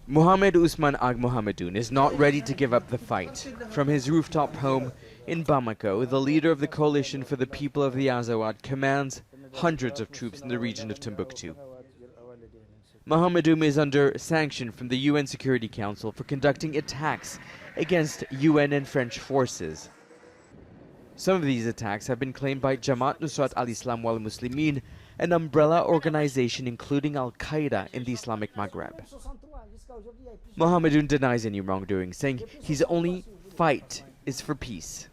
Mohammed Ousmane MAHEDOUNE is not ready to give up the fight. From his rooftop home in Bamako, the leader of the Coalition for the People of the AZAWAD commands hundreds of troops in the region of Timbuktu. MAHEDOUNE is under sanction from the UN Security Council for conducting attacks against UN and French forces. Some of these attacks have been claimed by Jamaat Nusrat al-Islam wal Muslimin, an umbrella organization including Al-Qaeda in the Islamic Maghreb. MAHEDOUNE denies any wrongdoing, saying his only fight is for peace.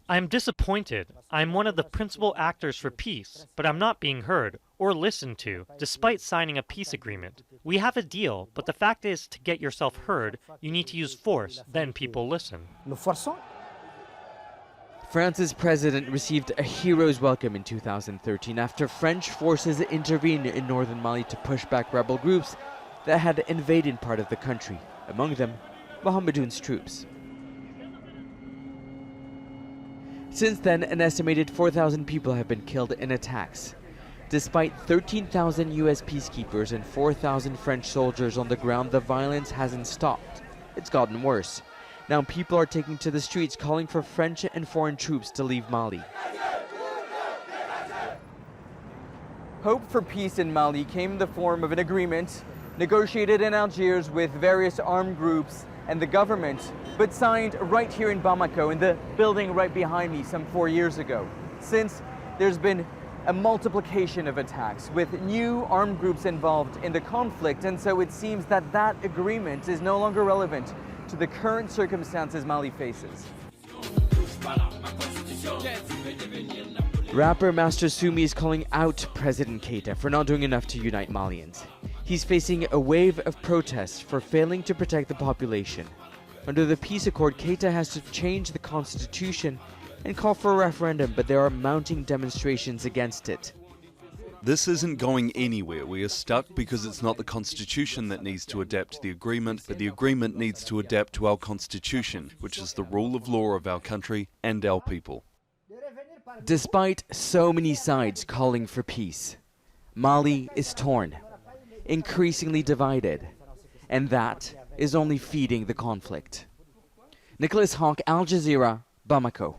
I'm disappointed. I'm one of the principal actors for peace, but I'm not being heard or listened to, despite signing a peace agreement. We have a deal, but the fact is, to get yourself heard, you need to use force, then people listen. France's president received a hero's welcome in 2013 after French forces intervened in northern Mali to push back rebel groups that had invaded part of the country, among them MAHEDOUNE's troops. Since then, an estimated 4,000 people have been killed in attacks. Despite 13,000 US peacekeepers and 4,000 French soldiers on the ground, the violence hasn't stopped. It's gotten worse. Now people are taking to the streets calling for French and foreign troops to leave Mali. Hope for peace in Mali came in the form of an agreement negotiated in Algiers with various armed groups and the government, but signed right here in Bamako, in the building right behind me, some 4 years ago. Since, there's been a multiplication of attacks with new armed groups involved in the conflict, and so it seems that that agreement is no longer relevant to the current circumstances Mali faces. Rapper Master SOUMY is calling out President Keita for not doing enough to unite Malians. He's facing a wave of protests for failing to protect the population. Under the peace accord, Keita has to change the constitution and call for a referendum, but there are mounting demonstrations against it. This isn't going anywhere. We are stuck because it's not the constitution that needs to adapt to the agreement, but the agreement needs to adapt to our constitution, which is the rule of law of our country and our people. Despite so many sides calling for peace, Mali is torn, increasingly divided, and that is only feeding the conflict. Nicolas, Haque, Al Jazeera, Bamako.